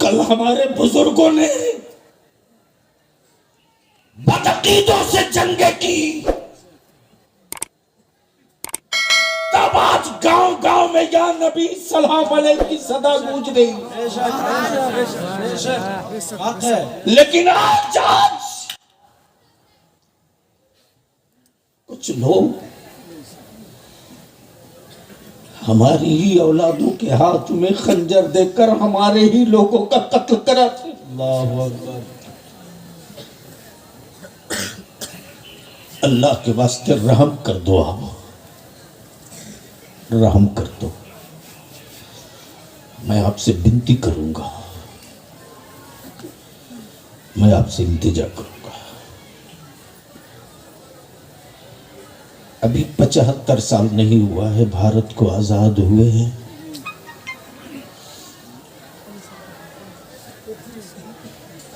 कल हमारे बुजुर्गों ने बदअकीदों से जंगे की, तब आज गांव गांव में या नबी सलाम अलैहि की सदा गूंज रही। लेकिन आज कुछ लोग हमारी ही औलादों के हाथ में खंजर देकर हमारे ही लोगों का कत्ल कराते। अल्लाहु अकबर। अल्लाह के वास्ते रहम कर दो, आप रहम कर दो। मैं आपसे विनती करूंगा, मैं आपसे इल्तिजा करूंगा। अभी 75 साल नहीं हुआ है भारत को आजाद हुए हैं।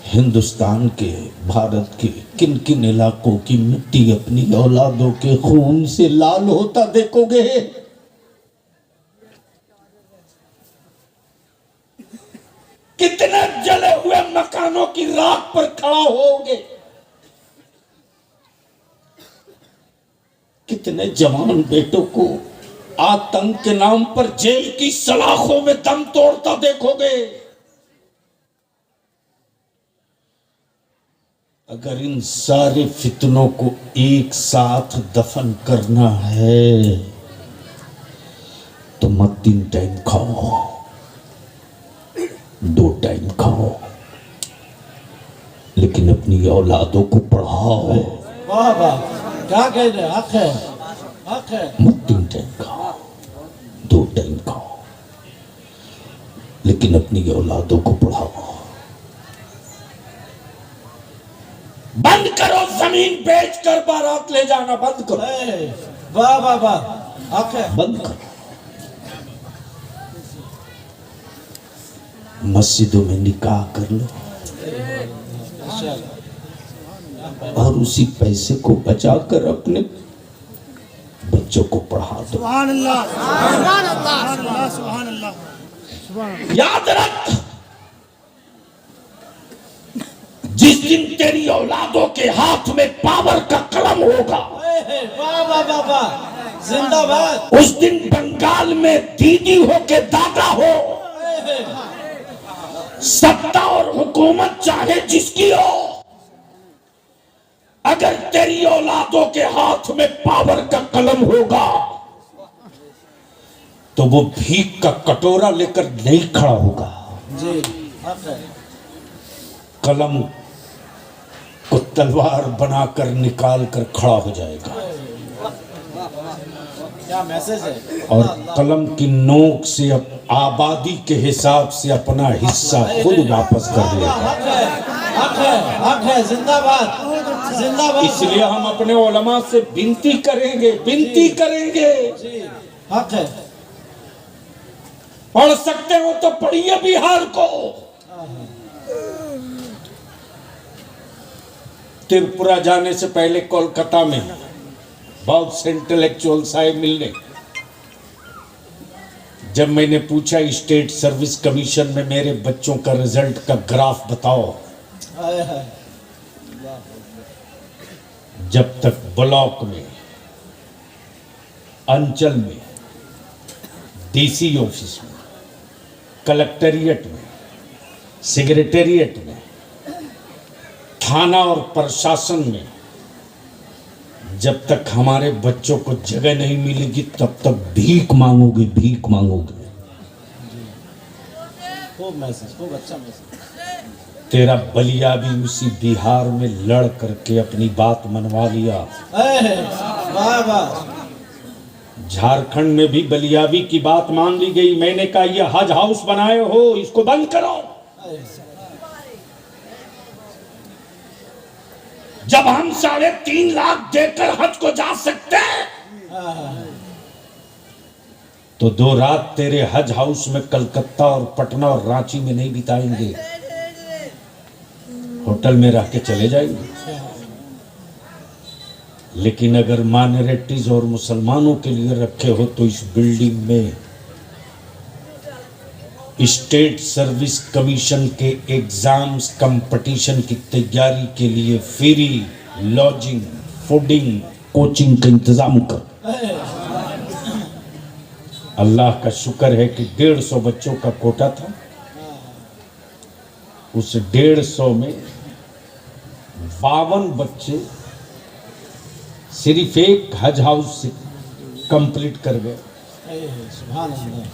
हिंदुस्तान के, भारत के किन किन इलाकों की मिट्टी अपनी औलादों के खून से लाल होता देखोगे। कितने जले हुए मकानों की राख पर खड़ा होगे। कितने जवान बेटों को आतंक के नाम पर जेल की सलाखों में दम तोड़ता देखोगे। अगर इन सारे फितनों को एक साथ दफन करना है तो मत 3 टाइम खाओ, 2 टाइम खाओ, लेकिन अपनी औलादों को पढ़ाओ। वाह वाह, क्या कह रहे? हक है, हक है। मत 3 टाइम खाओ, 2 टाइम खाओ, लेकिन अपनी औलादों को पढ़ाओ। बंद करो जमीन बेचकर बारात ले जाना, बंद करो। वाह वाह वाह, हक है। बंद करो। मस्जिदों में निकाह कर लो और उसी पैसे को बचाकर अपने बच्चों को पढ़ा दो। सुभान अल्लाह, सुभान अल्लाह, सुभान अल्लाह। याद रख, जिस दिन तेरी औलादों के हाथ में पावर का कलम होगा, वाह वाह वाह वाह, जिंदाबाद। उस दिन बंगाल में दीदी हो के दादा हो, सत्ता और हुकूमत चाहे जिसकी हो, अगर तेरी औलादों के हाथ में पावर का कलम होगा तो वो भीख का कटोरा लेकर नहीं खड़ा होगा जी। कलम को तलवार बनाकर निकाल कर खड़ा हो जाएगा। क्या मैसेज है। और कलम की नोक से आबादी के हिसाब से अपना हिस्सा खुद वापस कर लेगा। हक है, हक है, हक है। जिंदाबाद, जिंदाबाद। इसलिए हम अपने उलमा से विनती करेंगे, विनती करेंगे। जी, हक है। पढ़ सकते हो तो पढ़िए बिहार को। त्रिपुरा जाने से पहले कोलकाता में बहुत से इंटेलेक्चुअल्स आए मिलने। जब मैंने पूछा स्टेट सर्विस कमीशन में मेरे बच्चों का रिजल्ट का ग्राफ बताओ, जब तक ब्लॉक में, अंचल में, डीसी ऑफिस में, कलेक्टेरिएट में, सेक्रेटेरिएट में, थाना और प्रशासन में जब तक हमारे बच्चों को जगह नहीं मिलेगी तब तक भीख मांगोगे, भीख मांगोगे। खूब मैसेज, खूब अच्छा मैसेज। तेरा बलिया भी उसी बिहार में लड़ करके अपनी बात मनवा लिया। वाह वाह। झारखंड में भी बलियावी की बात मान ली गई। मैंने कहा ये हज हाउस बनाए हो, इसको बंद करो। जब हम 3.5 लाख देकर हज को जा सकते हैं तो 2 रात तेरे हज हाउस में कलकत्ता और पटना और रांची में नहीं बिताएंगे, होटल में रह के चले जाएंगे। लेकिन अगर माइनॉरिटीज और मुसलमानों के लिए रखे हो तो इस बिल्डिंग में स्टेट सर्विस कमीशन के एग्जाम्स कंपटीशन की तैयारी के लिए फ्री लॉजिंग फूडिंग कोचिंग का इंतजाम कर। अल्लाह का शुक्र है कि 150 बच्चों का कोटा था। उस 150 में 52 बच्चे सिर्फ एक हज हाउस से कंप्लीट कर गए। सुभान अल्लाह।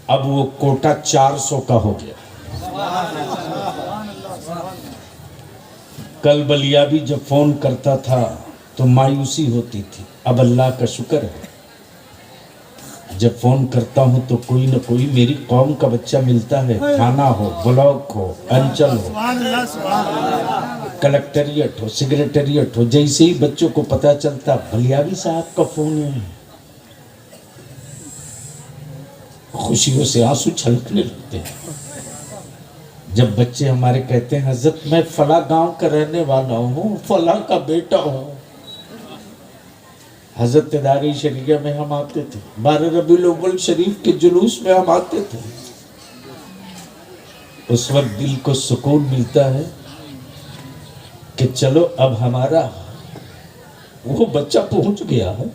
अब वो कोटा 400 का हो गया। कल बलिया भी जब फोन करता था तो मायूसी होती थी। अब अल्लाह का शुक्र है, जब फोन करता हूं तो कोई ना कोई मेरी कौम का बच्चा मिलता है। थाना हो, ब्लॉक हो, अंचल हो, कलेक्टरिएट हो, सेक्रेटेरिएट हो, जैसे ही बच्चों को पता चलता बलियावी साहब का फोन है, खुशियों से आंसू छलकने लगते हैं। जब बच्चे हमारे कहते हैं हजरत मैं फला गांव का रहने वाला हूँ, फला का बेटा हूँ। हजरत दारी शरीया में हम आते थे, 12 रबीउल अव्वल शरीफ के जुलूस में हम आते थे। उस वक्त दिल को सुकून मिलता है कि चलो अब हमारा वो बच्चा पहुंच गया है।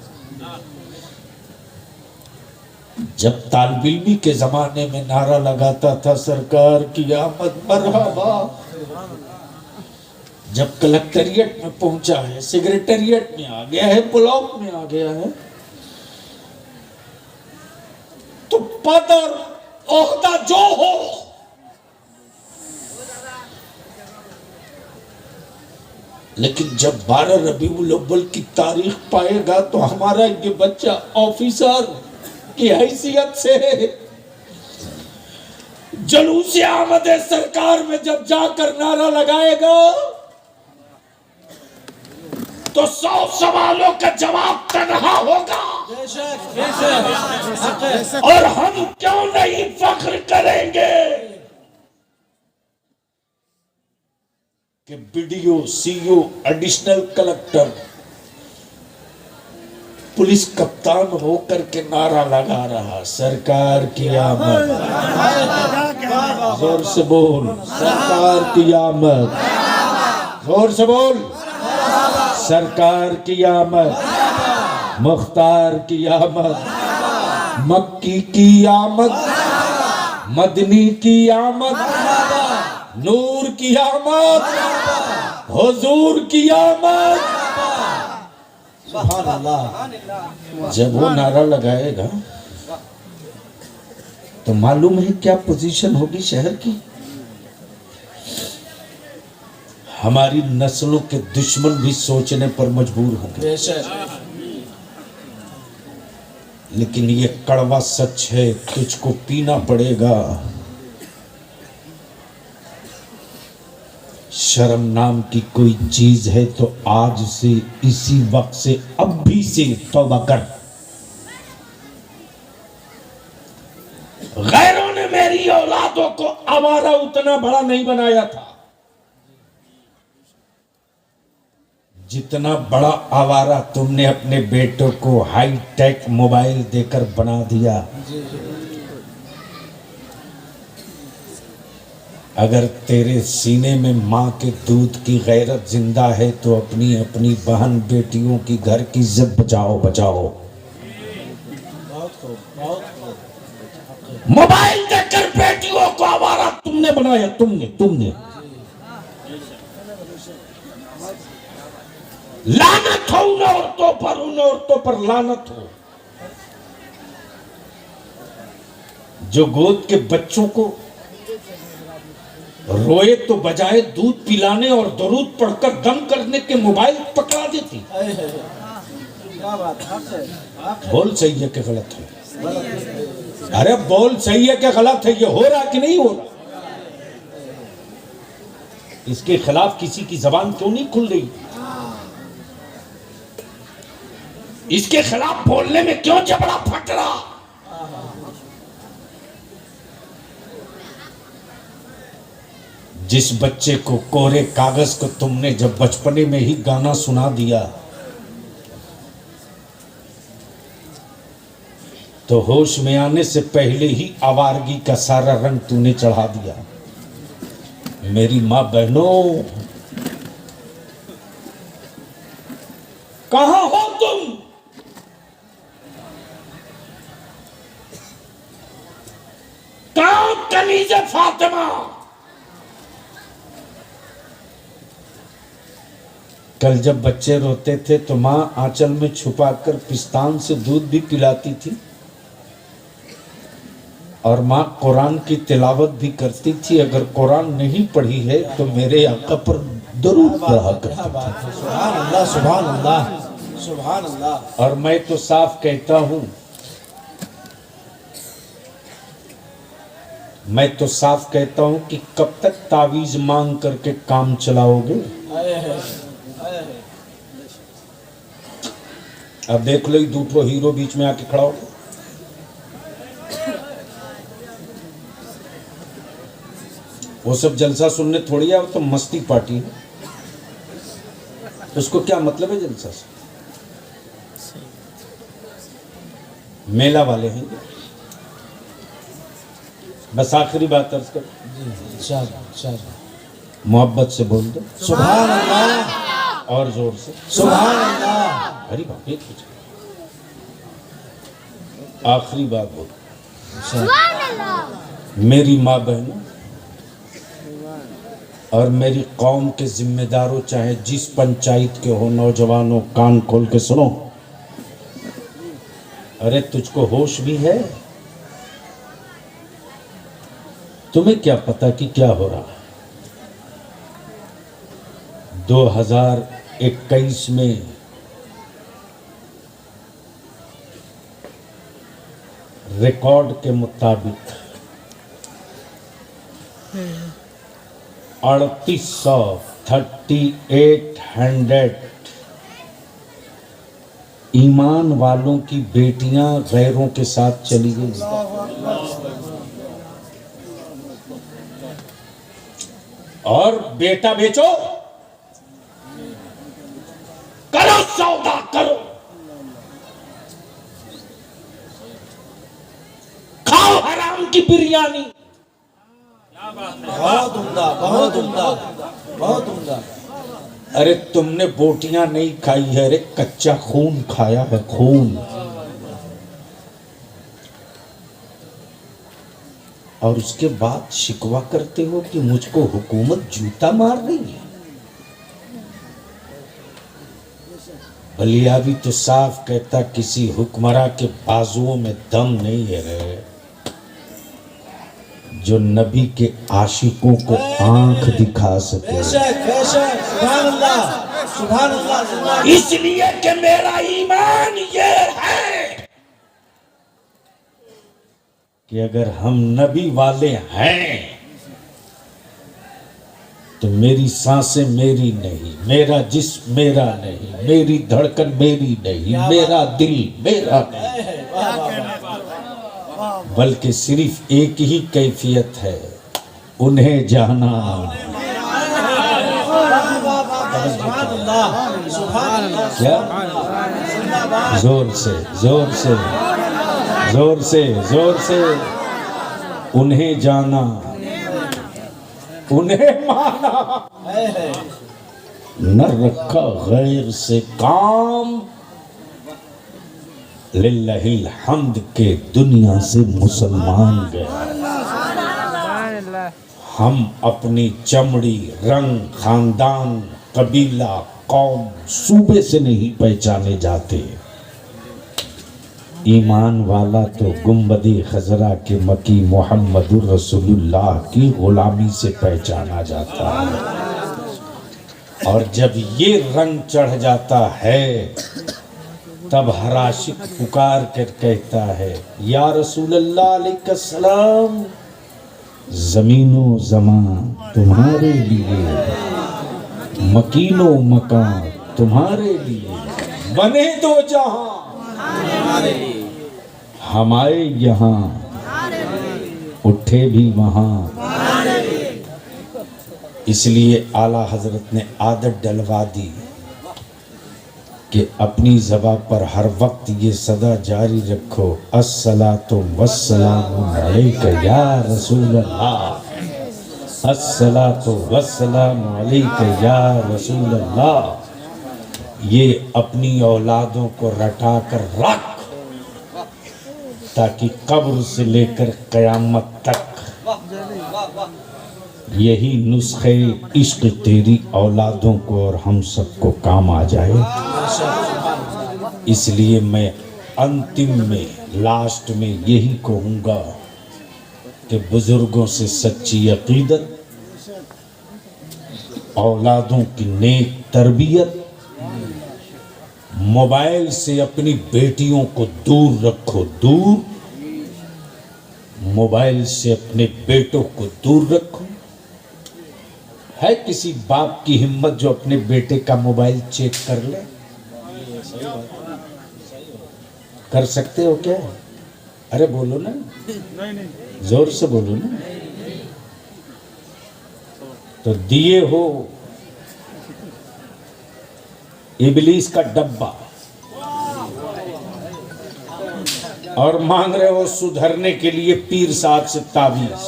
जब तालिब के जमाने में नारा लगाता था सरकार की आमद मरहबा, जब कलेक्टरिएट में पहुंचा है, सेक्रेटेरिएट में आ गया है, ब्लॉक में आ गया है, तो पद और ओहदा जो हो, लेकिन जब 12 रबीउल अव्वल की तारीख पाएगा तो हमारा ये बच्चा ऑफिसर की हैसियत से जुलूस आमद सरकार में जब जाकर नारा लगाएगा तो 100 सवालों का जवाब तन्हा होगा। और हम क्यों नहीं फख्र करेंगे कि BDO, CEO, additional collector, police कप्तान होकर के नारा लगा रहा सरकार की आमद। जोर से बोल, सरकार की आमद। जोर से बोल, सरकार की आमद, मुख्तार की आमद, मक्की की आमद, मदनी की आमद, नूर की आमद, हुजूर की आमद। सुभान अल्लाह। जब वो नारा लगाएगा तो मालूम है क्या पोजीशन होगी शहर की। हमारी नस्लों के दुश्मन भी सोचने पर मजबूर होंगे। लेकिन ये कड़वा सच है, तुझको पीना पड़ेगा। शर्म नाम की कोई चीज है तो आज से, इसी वक्त से, अब भी से तौबा कर। गैरों ने मेरी औलादों को आवारा उतना बड़ा नहीं बनाया था जितना बड़ा आवारा तुमने अपने बेटों को हाई टेक मोबाइल देकर बना दिया। अगर तेरे सीने में माँ के दूध की गैरत जिंदा है तो अपनी अपनी बहन बेटियों की घर की इज्जत बचाओ बचाओ। मोबाइल देकर बेटियों को आवारा तुमने बनाया, तुमने लानत हो उन औरतों पर लानत हो जो गोद के बच्चों को रोए तो बजाय दूध पिलाने और दरूद पढ़कर दम करने के मोबाइल पकड़ा देती। बोल सही है कि गलत है? अरे बोल सही है कि गलत है? ये हो रहा कि नहीं हो रहा? इसके खिलाफ किसी की जबान क्यों नहीं खुल रही? इसके खिलाफ बोलने में क्यों जबड़ा फट रहा? जिस बच्चे को कोरे कागज को तुमने जब बचपने में ही गाना सुना दिया, तो होश में आने से पहले ही आवारगी का सारा रंग तूने चढ़ा दिया। मेरी मां बहनों, कहां हो तुम? कहां कनीज़े फातिमा? कल जब बच्चे रोते थे तो मां आंचल में छुपाकर पिस्तान से दूध भी पिलाती थी, और मां कुरान की तिलावत भी करती थी। अगर कुरान नहीं पढ़ी है तो मेरे आका पर दरूद पढ़ा करती थी। सुभान अल्लाह, सुभान अल्लाह, सुभान अल्लाह। और मैं तो साफ कहता हूं, मैं तो साफ कहता हूं कि कब तक तावीज मांग करके काम चलाओगे? अब देख लो, दूठो हीरो बीच में आके खड़ा हो। वो सब जलसा सुनने थोड़ी है, वो तो मस्ती पार्टी है। उसको क्या मतलब है जलसा से? मेला वाले हैं। बस आखिरी बात अर्ज कर, मोहब्बत से बोल दो सुभान अल्लाह, और जोर से सुभान अल्लाह। अरे बाप, एक कुछ आखिरी बात बोल। मेरी माँ बहनों और मेरी कौम के जिम्मेदारों, चाहे जिस पंचायत के हो, नौजवानों कान खोल के सुनो। अरे तुझको होश भी है? तुम्हें क्या पता कि क्या हो रहा है? 2021 में रिकॉर्ड के मुताबिक 3800 ईमान वालों की बेटियां गैरों के साथ चली गई। और बेटा बेचो, करो सौदा करो, खाओ हराम की बिरयानी। बहुत उम्दा, बहुत उम्दा, बहुत उम्दा। अरे तुमने बोटियां नहीं खाई है, अरे कच्चा खून खाया है, खून। और उसके बाद शिकवा करते हो कि मुझको हुकूमत जूता मार रही है। बलिया भी तो साफ कहता, किसी हुक्मरा के बाजुओं में दम नहीं है रे, जो नबी के आशिकों को आंख दिखा सके। बेशक, बेशक, सुभान अल्लाह, सुभान अल्लाह, सुभान। इसलिए कि मेरा ईमान ये है कि अगर हम नबी वाले हैं तो मेरी सांसें मेरी नहीं, मेरा जिस्म मेरा नहीं, मेरी धड़कन मेरी नहीं, मेरा दिल मेरा नहीं, बल्कि सिर्फ एक ही कैफियत है, उन्हें जाना। सुभान अल्लाह, सुभान अल्लाह। क्या? जोर से, जोर से, जोर से, जोर से। उन्हें जाना, उन्हें माना, न रखा गैर से काम, लिल्लाहिल हम्द के दुनिया से मुसलमान गया। हम अपनी चमड़ी, रंग, खानदान, कबीला, कौम, सूबे से नहीं पहचाने जाते। ईमान वाला तो गुंबदी खजरा के मकी मोहम्मदुर रसूलुल्लाह की गुलामी से पहचाना जाता है। और जब ये रंग चढ़ जाता है तब हर आशिक पुकार कर कहता है, या रसूलल्लाह अलैहिस्सलाम, ज़मीनो ज़मान तुम्हारे लिए, मकीनो मकान तुम्हारे लिए, बने दो जहां हमारे यहाँ, उठे भी वहां। इसलिए आला हजरत ने आदत डलवा दी कि अपनी ज़बान पर हर वक्त ये सदा जारी रखो, अस्सलातु वस्सलामु अलैका या रसूल अल्लाह, अस्सलातु वस्सलामु अलैका या रसूल अल्लाह। ये अपनी औलादों को रटा कर रख, ताकि कब्र से लेकर क़यामत तक यही नुस्खे इश्क तेरी औलादों को और हम सबको काम आ जाए। इसलिए मैं अंतिम में, लास्ट में यही कहूँगा कि बुजुर्गों से सच्ची अकीदत, औलादों की नेक तरबियत, मोबाइल से अपनी बेटियों को दूर रखो, दूर। मोबाइल से अपने बेटों को दूर रखो। है किसी बाप की हिम्मत जो अपने बेटे का मोबाइल चेक कर ले? कर सकते हो क्या? अरे बोलो ना, जोर से बोलो ना। तो दिए हो इबलीस का डब्बा और मांग रहे हो सुधरने के लिए पीर साहब से ताबीज।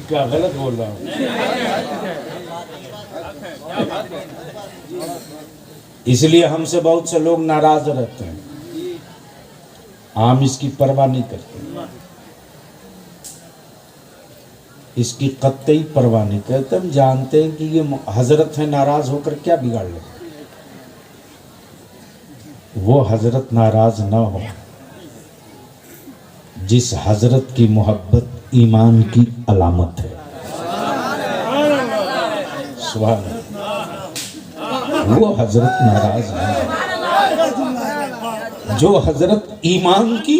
क्या गलत बोल रहा हूँ? इसलिए हमसे बहुत से लोग नाराज रहते हैं, हम इसकी परवाह नहीं करते, इसकी कतई परवाह नहीं करते। हम जानते हैं कि ये हजरत है, नाराज होकर क्या बिगाड़ ले। वो हजरत नाराज ना हो जिस हजरत की मोहब्बत ईमान की अलामत है। सुभान अल्लाह। वो हजरत नाराज नहीं जो हजरत ईमान की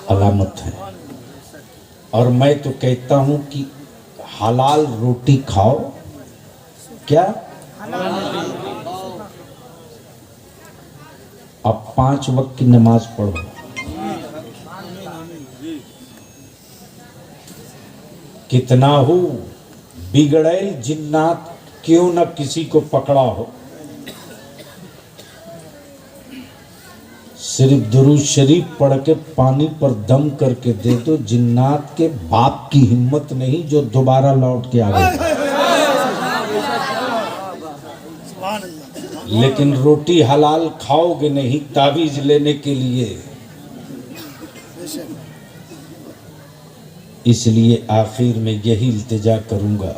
अलामत है। और मैं तो कहता हूं कि हलाल रोटी खाओ। क्या? अब 5 वक्त की नमाज पढ़ो। कितना हो बिगड़ैल जिन्नात क्यों न किसी को पकड़ा हो, सिर्फ दुरूद शरीफ पढ़ के पानी पर दम करके दे दो। जिन्नात के बाप की हिम्मत नहीं जो दोबारा लौट के आ गए। लेकिन रोटी हलाल खाओगे नहीं ताबीज लेने के लिए। इसलिए आखिर में यही इल्तिजा करूंगा,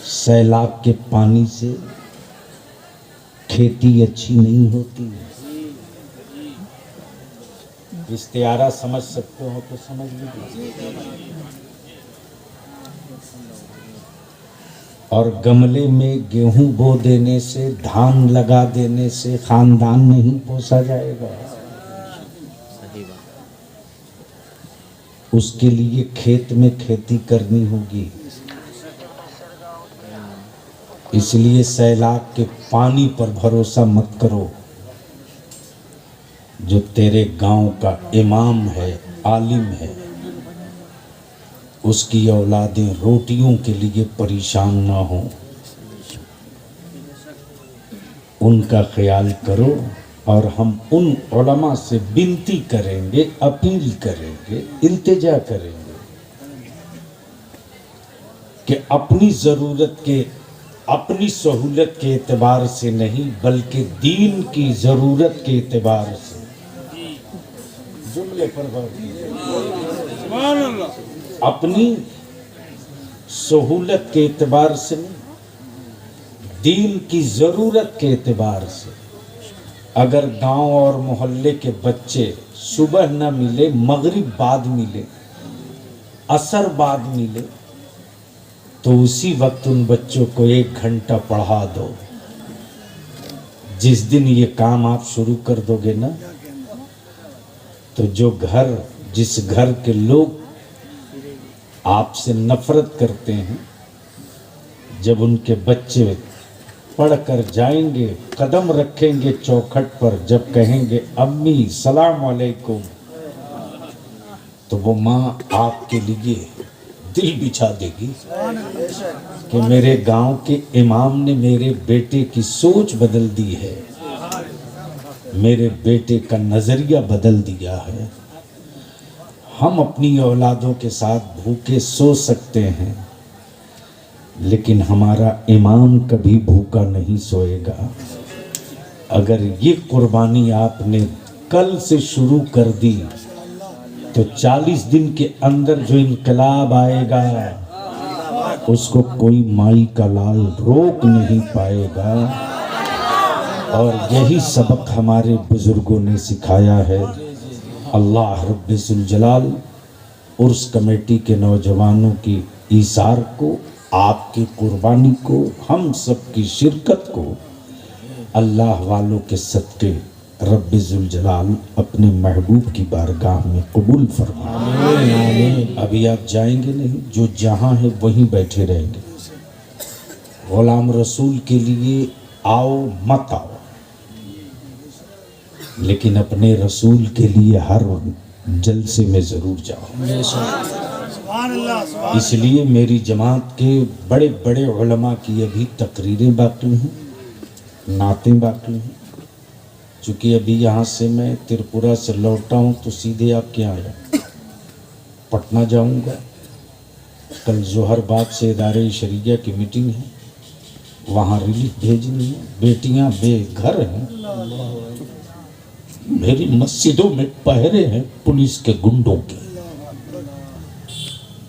सैलाब के पानी से खेती अच्छी नहीं होती। इस्तियारा समझ सकते हो तो समझ लीजिए। और गमले में गेहूं बो देने से, धान लगा देने से खानदान नहीं पोसा जाएगा। उसके लिए खेत में खेती करनी होगी। इसलिए सैलाब के पानी पर भरोसा मत करो। जो तेरे गांव का इमाम है, आलिम है, उसकी औलादें रोटियों के लिए परेशान ना हो, उनका ख्याल करो। और हम उन उलमा से विनती करेंगे, अपील करेंगे, इल्तिजा करेंगे कि अपनी ज़रूरत के, अपनी सहूलत के एतबार से नहीं बल्कि दीन की ज़रूरत के एतबार से, जुमले पर गौर कीजिए, अपनी सहूलत के एतबार से नहीं, दीन की ज़रूरत के एतबार से। अगर गांव और मोहल्ले के बच्चे सुबह न मिले, मगरिब बाद मिले, असर बाद मिले, तो उसी वक्त उन बच्चों को 1 घंटा पढ़ा दो। जिस दिन ये काम आप शुरू कर दोगे ना, तो जो घर, जिस घर के लोग आपसे नफरत करते हैं, जब उनके बच्चे पढ़कर जाएंगे, कदम रखेंगे चौखट पर, जब कहेंगे अम्मी सलाम अलैकुम, तो वो माँ आपके लिए दिल बिछा देगी कि मेरे गांव के इमाम ने मेरे बेटे की सोच बदल दी है, मेरे बेटे का नजरिया बदल दिया है। हम अपनी औलादों के साथ भूखे सो सकते हैं, लेकिन हमारा इमाम कभी भूखा नहीं सोएगा। अगर ये कुर्बानी आपने कल से शुरू कर दी तो 40 दिन के अंदर जो इनकलाब आएगा उसको कोई माई का लाल रोक नहीं पाएगा। और यही सबक हमारे बुजुर्गों ने सिखाया है। अल्लाह रब्बुल जलाल उर्स कमेटी के नौजवानों की ईसार को, आपकी कुर्बानी को, हम सब की शिरकत को अल्लाह वालों के सदके रब्बुल जलाल अपने महबूब की बारगाह में कबूल फरमाए। अभी आप जाएंगे नहीं, जो जहाँ है वहीं बैठे रहेंगे। गुलाम रसूल के लिए आओ मत आओ, लेकिन अपने रसूल के लिए हर जलसे में ज़रूर जाओ। इसलिए मेरी जमात के बड़े बड़े उलमा की अभी तकरीरें बाकी हैं, नातें बाकी हैं। चूँकि अभी यहाँ से मैं त्रिपुरा से लौटा हूँ तो सीधे आप क्या आया, पटना जाऊँगा। कल जोहर बाग से इदारे शरीया की मीटिंग है, वहाँ रिलीफ भेजनी है। बेटियाँ बेघर हैं, मेरी मस्जिदों में पहरे हैं पुलिस के गुंडों के।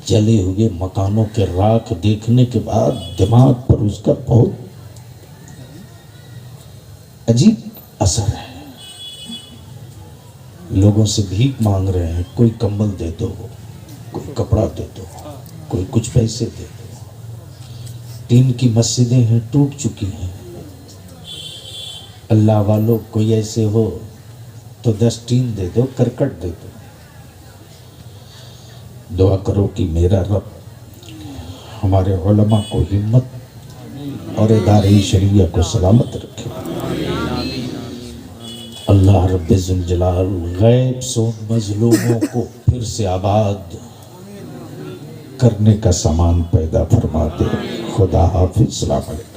जले हुए मकानों के राख देखने के बाद दिमाग पर उसका बहुत अजीब असर है। लोगों से भीख मांग रहे हैं, कोई कंबल दे दो, कोई कपड़ा दे दो, कोई कुछ पैसे दे दो। टीन की मस्जिदें हैं, टूट चुकी हैं। अल्लाह वालों, कोई ऐसे हो तो 10 टीन दे दो, करकट दे दो। दुआ करो कि मेरा रब हमारे उलमा को हिम्मत और इदारे शरीया को सलामत रखे। अल्लाह रब्बुल जलाल गैब से मजलूमों को फिर से आबाद करने का सामान पैदा फरमा दे। खुदा हाफिज़। अस्सलाम वालेकुम।